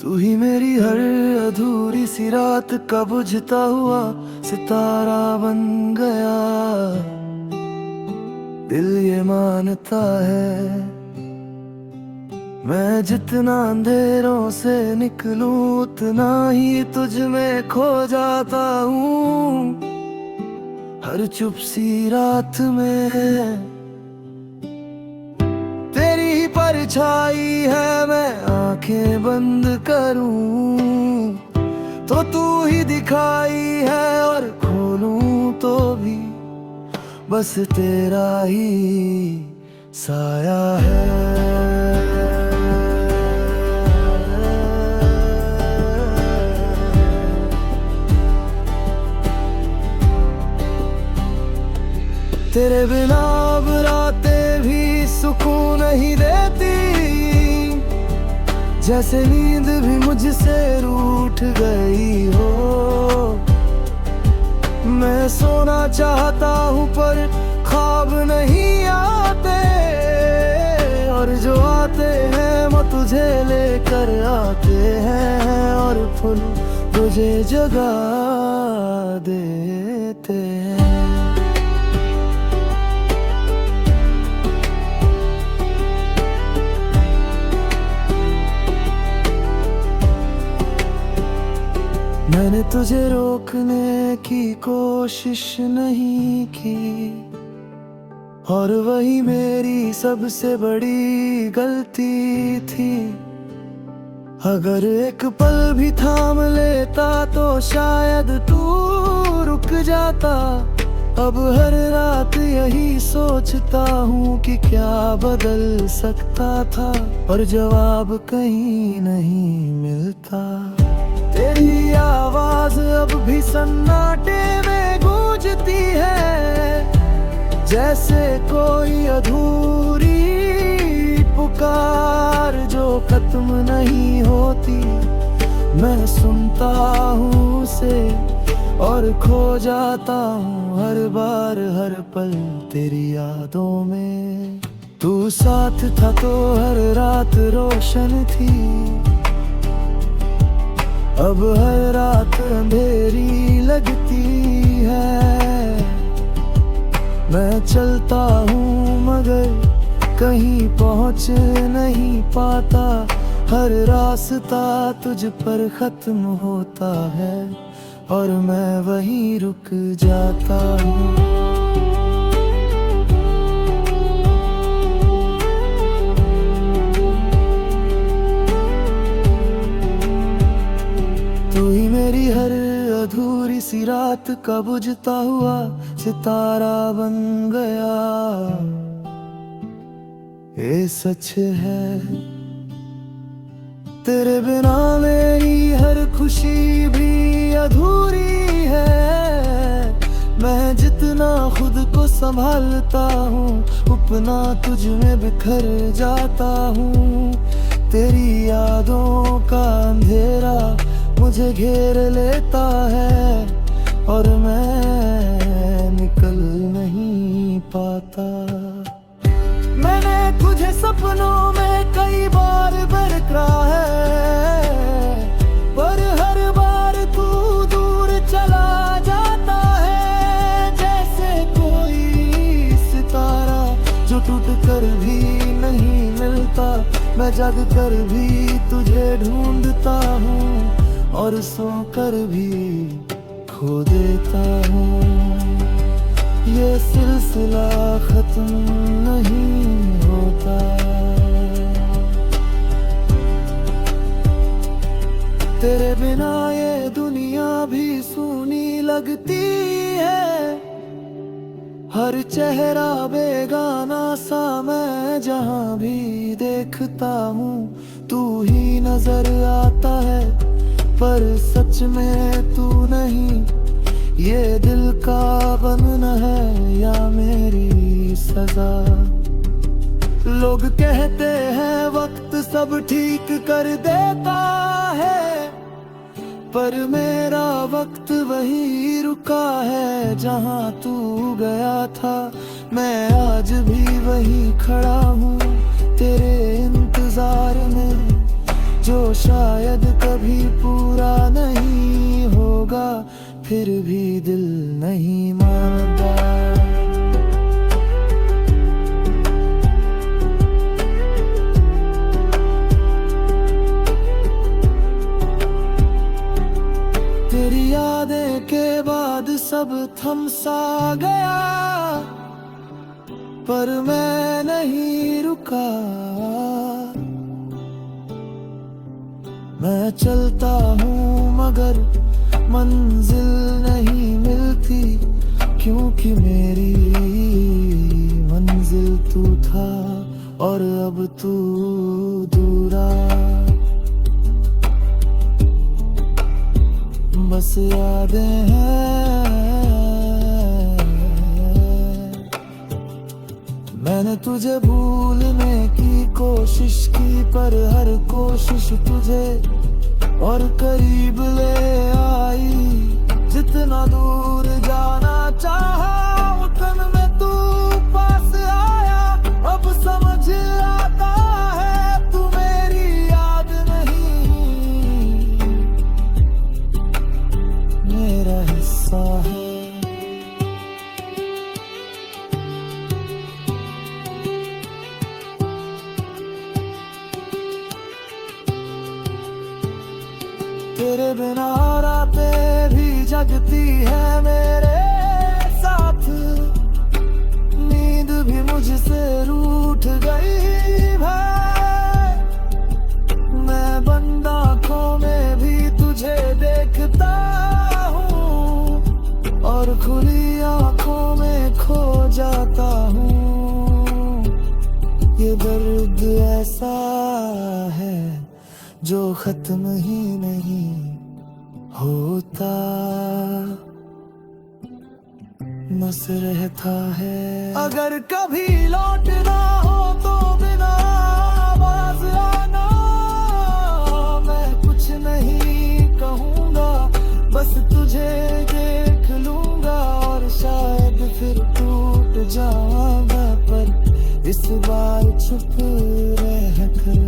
तू ही मेरी हर अधूरी सी रात का बुझता हुआ सितारा बन गया। दिल ये मानता है मैं जितना अंधेरों से निकलूं उतना ही तुझ में खो जाता हूँ। हर चुप सी रात में तेरी ही परछाई है, मैं आंखें बंद करूं तो तू ही दिखाई है, और खोलूं तो भी बस तेरा ही साया है। तेरे बिना अब रातें भी सुकून नहीं देती, जैसे नींद भी मुझसे रूठ गई हो। मैं सोना चाहता हूँ पर ख्वाब नहीं आते, और जो आते हैं वो तुझे लेकर आते हैं, और फूल तुझे जगा देते हैं। मैंने तुझे रोकने की कोशिश नहीं की, और वही मेरी सबसे बड़ी गलती थी। अगर एक पल भी थाम लेता तो शायद तू रुक जाता। अब हर रात यही सोचता हूँ कि क्या बदल सकता था, पर जवाब कहीं नहीं मिलता। तेरी आवाज अब भी सन्नाटे में गूंजती है, जैसे कोई अधूरी पुकार जो खत्म नहीं होती। मैं सुनता हूँ उसे और खो जाता हूँ हर बार हर पल तेरी यादों में। तू साथ था तो हर रात रोशन थी, अब हर रात अंधेरी लगती है। मैं चलता हूँ मगर कहीं पहुँच नहीं पाता, हर रास्ता तुझ पर खत्म होता है, और मैं वहीं रुक जाता हूँ। तू ही मेरी हर अधूरी सी रात का बुझता हुआ सितारा बन गया। ये सच है तेरे बिना मेरी हर खुशी भी अधूरी है। मैं जितना खुद को संभालता हूँ उतना तुझ में बिखर जाता हूँ। तेरी यादों का अंधेरा मुझे घेर लेता है, और मैं निकल नहीं पाता। मैंने तुझे सपनों में कई बार बरकरा है, पर हर बार तू दूर चला जाता है। जैसे कोई सितारा जो टूट कर भी नहीं मिलता, मैं जग कर भी तुझे ढूंढता हूँ, और सोकर भी खो देता हूँ। ये सिलसिला खत्म नहीं होता। तेरे बिना ये दुनिया भी सूनी लगती है, हर चेहरा बेगाना सा मैं जहाँ भी देखता हूँ। तू ही नजर आता है पर सच में तू नहीं, ये दिल का बंधन है या मेरी सजा। लोग कहते हैं वक्त सब ठीक कर देता है, पर मेरा वक्त वही रुका है जहाँ तू गया था। मैं आज भी वही खड़ा हूँ तेरे इंतजार में। जो शायद कभी पूरा नहीं होगा, फिर भी दिल नहीं मानता। तेरी यादें के बाद सब थम सा गया, पर मैं नहीं रुका। मैं चलता हूँ मगर मंजिल नहीं मिलती, क्योंकि मेरी मंजिल तू था और अब तू दूरा। बस यादें हैं, मैंने तुझे भूलने की कोशिश की, पर हर कोशिश तुझे और करीब ले आई। जितना दूर जाना चाहा, उतन में तू पास आया। अब समझ आता है तू मेरी याद नहीं, मेरा हिस्सा है। तेरे बिना रातें भी जगती है मेरे साथ, नींद भी मुझसे रूठ गई है। मैं बंद आँखों में भी तुझे देखता हूँ, और खुली आँखों में खो जाता हूँ। ये दर्द ऐसा है जो खत्म ही नहीं होता, बस रहता है। अगर कभी लौटना हो तो बिना आवाज आना, मैं कुछ नहीं कहूँगा, बस तुझे देख लूँगा। और शायद फिर टूट जाऊँगा, पर इस बार चुप रह कर।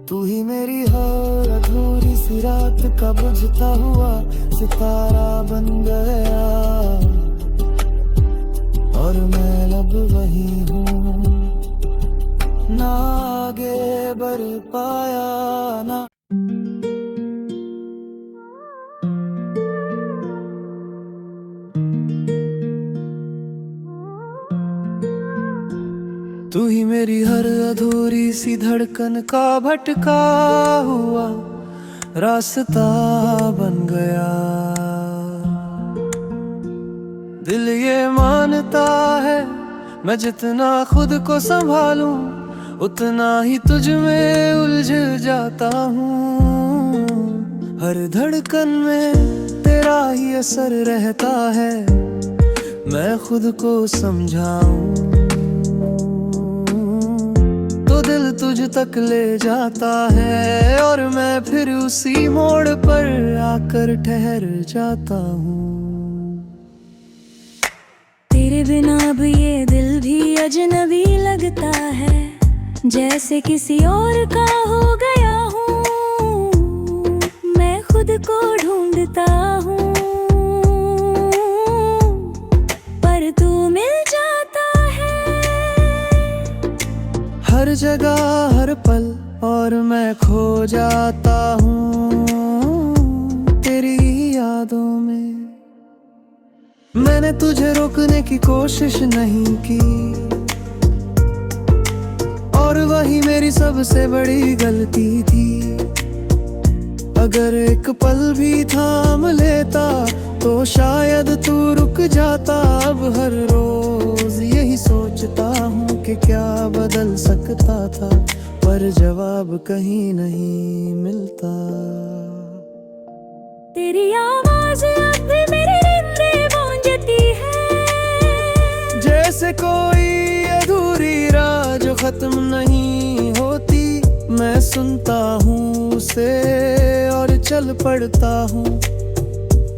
तू ही मेरी हर अधूरी सी रात का बुझता हुआ सितारा बन गया, और मैं अब वही हूँ, ना आगे बढ़ पाया ना। तू ही मेरी हर अधूरी सी धड़कन का भटका हुआ रास्ता बन गया। दिल ये मानता है मैं जितना खुद को संभालूं, उतना ही तुझ में उलझ जाता हूँ। हर धड़कन में तेरा ही असर रहता है, मैं खुद को समझाऊं तो दिल तुझ तक ले जाता है, और मैं फिर उसी मोड़ पर आकर ठहर जाता हूँ। तेरे बिना अब ये दिल भी अजनबी लगता है, जैसे किसी और का हो गया हूँ। मैं खुद को ढूंढता हूँ, पर तू मिल जाता है हर जगह हर पल, और मैं खो जाता हूँ तेरी यादों में। मैंने तुझे रोकने की कोशिश नहीं की, और वही मेरी सबसे बड़ी गलती थी। अगर एक पल भी थाम लेता तो शायद तू रुक जाता। अब हर रोज यही सोचता हूँ कि क्या बदल सकता था, पर जवाब कहीं नहीं मिलता। तेरी आवाज अब भी मेरी रिंदें गूंजती है, जैसे कोई अधूरी राह जो खत्म नहीं होती। मैं सुनता हूँ उसे और चल पड़ता हूँ,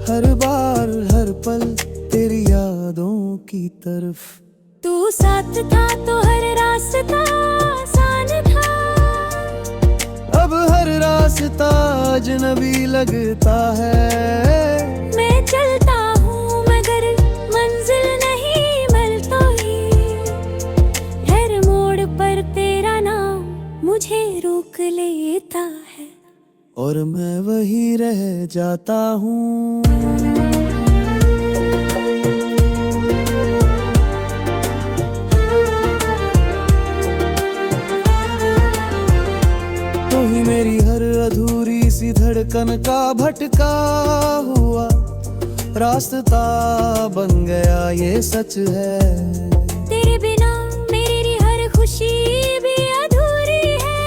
हर बार हर पल तेरी यादों की तरफ तू साथ था तो हर रास्ता आसान था। अब हर रास्ता अजनबी लगता है। मैं चलता हूँ मगर मंजिल नहीं मिलता ही। हर मोड़ पर तेरा नाम मुझे रोक लेता है। और मैं वही रह जाता हूँ। तो ही मेरी हर अधूरी सी धड़कन का भटका हुआ रास्ता बन गया, ये सच है। तेरे बिना मेरी हर खुशी भी अधूरी है।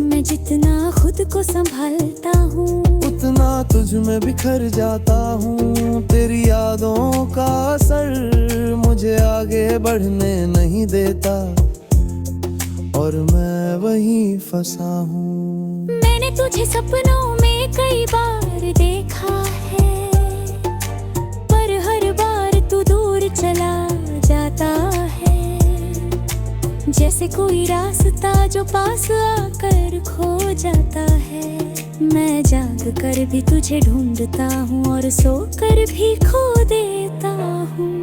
मैं जितना खुद को संभालता हूँ उतना तुझ में बिखर जाता हूँ। तेरी यादों का असर मुझे आगे बढ़ने नहीं देता और मैं वहीं फंसा हूँ। मैंने तुझे सपनों में कई बार देखा है, पर हर बार तू दूर चला जाता है। जैसे कोई रास्ता जो पास आकर खो जाता है। मैं जाग कर भी तुझे ढूंढता हूँ और सो कर भी खो देता हूँ।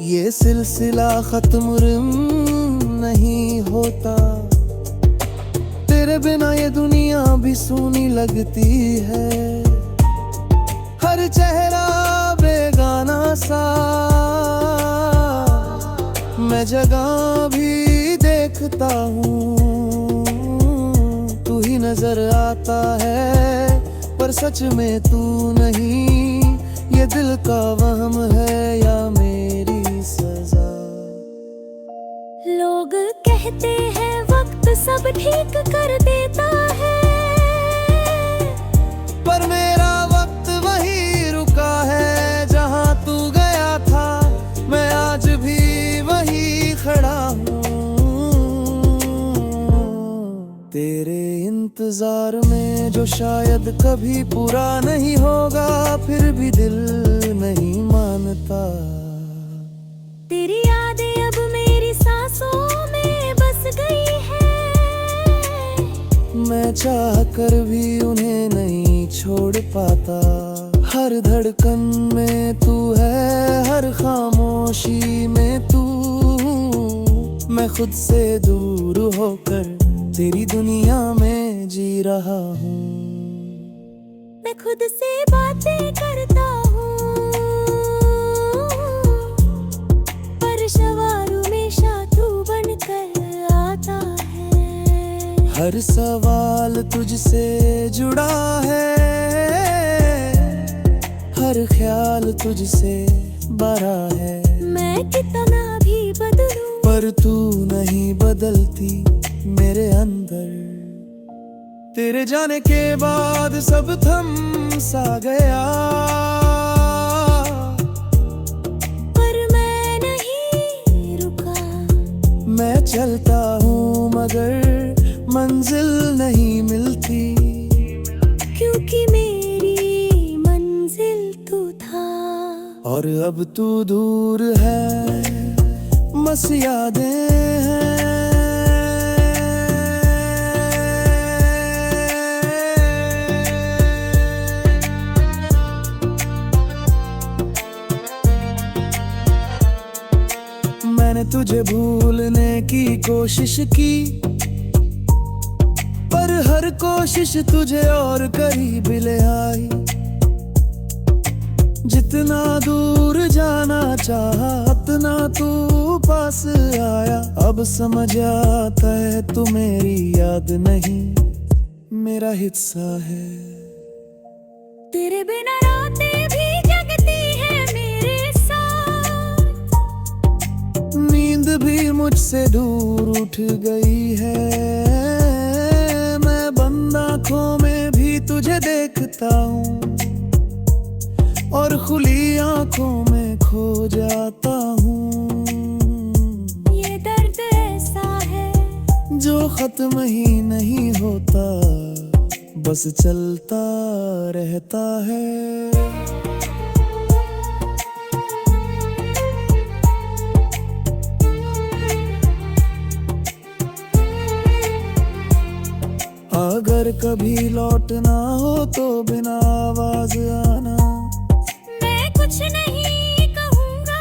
ये सिलसिला खत्म नहीं होता। तेरे बिना ये दुनिया भी सूनी लगती है। हर चेहरा बेगाना सा मैं जगह भी देखता हूँ। तू ही नजर आता है पर सच में तू नहीं। ये दिल का वहम है या मेरी सजा। लोग कहते हैं वक्त सब ठीक कर देता है, पर मेरा वक्त वही रुका है जहाँ तू गया था। मैं आज भी वही खड़ा हूँ। तेरे इंतजार में जो शायद कभी पूरा नहीं होगा, फिर भी दिल नहीं मानता। तेरी यादें अब मेरी सांसों में बस गई है। मैं चाह कर भी उन्हें नहीं छोड़ पाता। हर धड़कन में तू है, हर खामोशी में तू। मैं खुद से दूर होकर तेरी दुनिया में जी रहा हूँ। मैं खुद से बातें करता हूँ, पर सवाल हमेशा तू बनकर आता है। हर सवाल तुझसे जुड़ा है, हर ख्याल तुझसे भरा है। मैं कितना भी बदलूं पर तू नहीं बदलती मेरे अंदर। तेरे जाने के बाद सब थम सा गया, पर मैं नहीं रुका। मैं चलता हूँ मगर मंजिल नहीं मिलती। क्योंकि मेरी मंजिल तू था और अब तू दूर है, बस यादें हैं। मैंने तुझे भूलने की कोशिश की, पर हर कोशिश तुझे और करीब ले आई। जितना दूर जाना चाहा उतना तू पास आया। अब समझ आता है तू मेरी याद नहीं, मेरा हिस्सा है। तेरे बिना रातें भी जगती है मेरे साथ। नींद भी मुझसे दूर उठ गई है। मैं बंद आँखों में भी तुझे देखता हूँ और खुली आँखों में खो जाता हूँ। ये दर्द ऐसा है जो खत्म ही नहीं होता, बस चलता रहता है। अगर कभी लौटना हो तो बिना आवाज आना। मैं कुछ नहीं कहूँगा,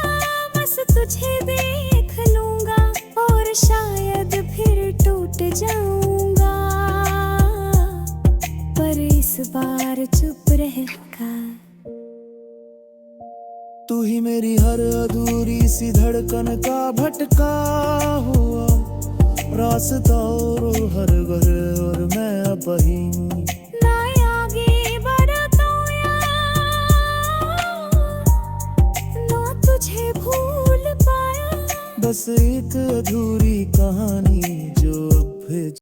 बस तुझे देख लूँगा और शायद फिर टूट जाऊँगा, पर इस बार चुप रहकर। तू ही मेरी हर अधूरी सी धड़कन का भटका हुआ रास्ता और हर घर, और मैं अब ही हूँ। ना आगे बढ़ता ना तुझे भूल पाया, बस एक अधूरी कहानी जो अब